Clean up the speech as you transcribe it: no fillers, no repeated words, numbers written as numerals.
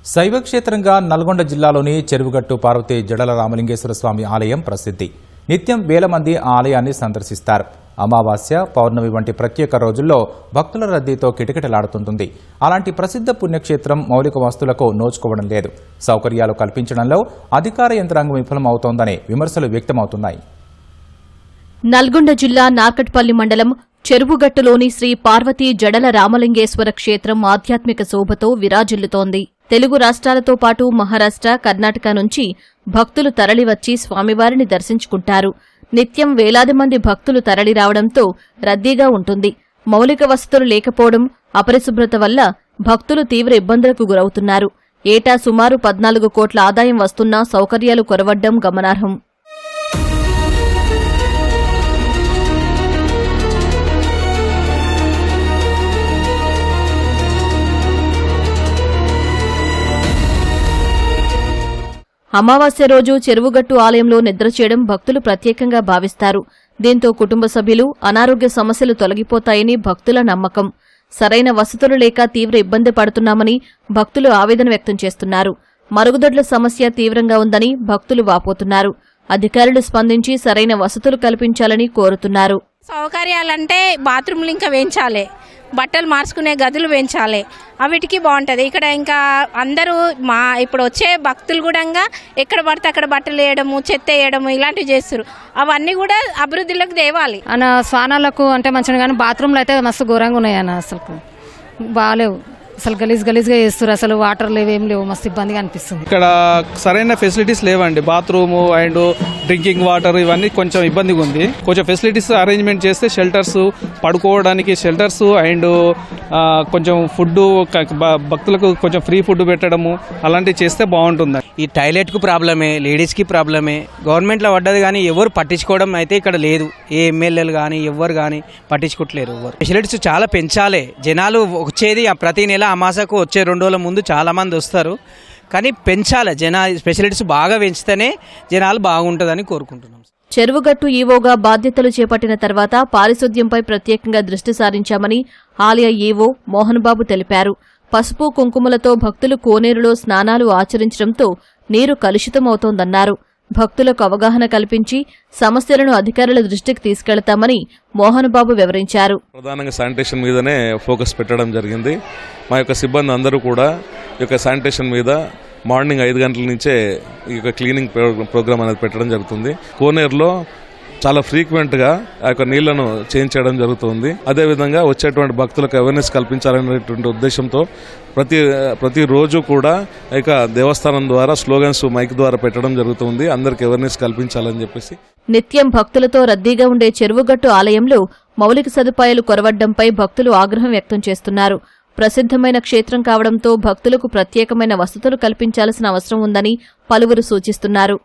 శైవక్షేత్రంగా నల్గొండ జిల్లాలోని చెరువుగట్టు పార్వతీ జడల రామలింగేశ్వర స్వామి ఆలయం ప్రసిద్ధి. నిత్యం వేల మంది ఆ ఆలయాన్ని సందర్శిస్తారు. అమావాస్య, పౌర్ణమి వంటి ప్రత్యేక రోజుల్లో భక్తుల రద్దీతో కిటకిటలాడుతుంటుంది. అలాంటి ప్రసిద్ధ పుణ్యక్షేత్రం మౌలిక వస్తువులకు నోచుకోవడం లేదు. సౌకర్యాలు కల్పించడంలో అధికార యంత్రాంగం విఫలమవుతోందనే విమర్శలు వ్యక్తమవుతున్నాయి. నల్గొండ జిల్లా నార్కట్పల్లి మండలం చెరువుగట్టులోని శ్రీ పార్వతీ జడల రామలింగేశ్వర క్షేత్రం ఆధ్యాత్మిక శోభతో విరాజిల్లుతోంది. తెలుగు రాష్ట్రాలతో పాటు మహారాష్ట్ర, కర్ణాటక నుంచి భక్తులు తరలివచ్చి స్వామివారిని దర్శించుకుంటారు. నిత్యం వేలాది మంది భక్తులు తరలిరావడంతో రద్దీగా ఉంటుంది. మౌలిక వసతులు లేకపోవడం, అపరిశుభ్రత వల్ల భక్తులు తీవ్ర ఇబ్బందులకు గురవుతున్నారు. ఏటా సుమారు 14 కోట్ల ఆదాయం వస్తున్నా సౌకర్యాలు కొరవడ్డం గమనార్హం. అమావాస్య రోజు చెరువుగట్టు ఆలయంలో నిద్ర చేయడం భక్తులు ప్రత్యేకంగా భావిస్తారు. దీంతో కుటుంబ సభ్యులు అనారోగ్య సమస్యలు తొలగిపోతాయని భక్తుల నమ్మకం. సరైన వసతులు లేక తీవ్ర ఇబ్బంది పడుతున్నామని భక్తులు ఆవేదన వ్యక్తం చేస్తున్నారు. మరుగుదొడ్ల సమస్య తీవ్రంగా ఉందని భక్తులు వాపోతున్నారు. అధికారులు స్పందించి సరైన వసతులు కల్పించాలని కోరుతున్నారు. సౌకర్యాలంటే బాత్రూమ్లు ఇంకా వేయించాలి, బట్టలు మార్చుకునే గదులు పెంచాలి, అవిటికి బాగుంటుంది. ఇక్కడ ఇంకా అందరూ ఇప్పుడు వచ్చే భక్తులు కూడా ఎక్కడ పడితే అక్కడ బట్టలు వేయడము, చెత్త వేయడము ఇలాంటివి చేస్తారు. అవన్నీ కూడా అభివృద్ధిలోకి తేవాలి అన్న. స్నానాలకు అంటే మంచిగా, కానీ బాత్రూమ్లు అయితే మస్తు ఘోరంగా ఉన్నాయి అన్న. అసలు బాగాలేవు, అసలు గలీజ్గా చేస్తారు. అసలు వాటర్ లేవు, ఏం లేవు, మస్తు ఇబ్బందిగా అనిపిస్తుంది. ఇక్కడ సరైన ఫెసిలిటీస్ లేవండి. బాత్రూమ్ అండ్ డ్రింకింగ్ వాటర్ ఇవన్నీ కొంచెం ఇబ్బందిగా ఉంది. కొంచెం ఫెసిలిటీస్ అరేంజ్మెంట్ చేస్తే షెల్టర్స్, పడుకోవడానికి షెల్టర్స్ అండ్ కొంచెం ఫుడ్, భక్తులకు కొంచెం ఫ్రీ ఫుడ్ పెట్టడము అలాంటివి చేస్తే బాగుంటుంది. ఈ టాయిలెట్ కు ప్రాబ్లమే, లేడీస్ కి ప్రాబ్లమే. గవర్నమెంట్ లో పడ్డది కానీ ఎవరు పట్టించుకోవడం అయితే ఇక్కడ లేదు. ఏ ఎమ్మెల్యేలు కానీ ఎవరు కానీ పట్టించుకోవట్లేరు. ఎవరు ఫెసిలిటీస్ చాలా పెంచాలి. జనాలు వచ్చేది ప్రతి నెల అమాసకు వచ్చే 2 రోజుల ముందు చాలా మంది వస్తారు, కానీ పెంచాలి. ఫెసిలిటీస్ బాగా పెంచితేనే జనాలు బాగుంటుందని కోరుకుంటున్నాం. చెరువుగట్టు ఈవోగా బాధ్యతలు చేపట్టిన తర్వాత పారిశుద్ధ్యంపై ప్రత్యేకంగా దృష్టి సారించామని ఆలయ ఈవో మోహన్ బాబు తెలిపారు. పసుపు కుంకుమలతో భక్తులు కోనేరులో స్నానాలు ఆచరించడంతో నీరు కలుషితమవుతోందన్నారు. భక్తులకు అవగాహన కల్పించి సమస్యలను అధికారుల దృష్టికి తీసుకెళ్తామని మోహన్ బాబు వివరించారు. ప్రధానంగా శానిటేషన్ మీదనే ఫోకస్ పెట్టడం జరిగింది. మా యొక్క సిబ్బంది అందరూ కూడా ఈ యొక్క శానిటేషన్ మీద మార్నింగ్ 5 గంటల నుంచే ఈ యొక్క క్లీనింగ్ ప్రోగ్రామ్ అనేది పెట్టడం జరుగుతుంది. కోనేరులో చాలా ఫ్రీక్వెంట్గా ఆ యొక్క నీళ్లను చేంజ్ చేయడం జరుగుతుంది. అదేవిధంగా వచ్చేటువంటి భక్తులకు అవేర్నెస్ కల్పించాలనేటువంటి ఉద్దేశంతో ప్రతి రోజు కూడా ఇక దేవస్థానం ద్వారా స్లోగన్స్ మైక్ ద్వారా పెట్టడం జరుగుతుంది. అందరికి అవేర్నెస్ కల్పించాలని చెప్పేసి. నిత్యం భక్తులతో రద్దీగా ఉండే చెరువుగట్టు ఆలయంలో మౌలిక సదుపాయాలు కొరవడ్డంపై భక్తులు ఆగ్రహం వ్యక్తం చేస్తున్నారు. ప్రసిద్ధమైన క్షేత్రం కావడంతో భక్తులకు ప్రత్యేకమైన వసతులు కల్పించాల్సిన అవసరం ఉందని పలువురు సూచిస్తున్నారు.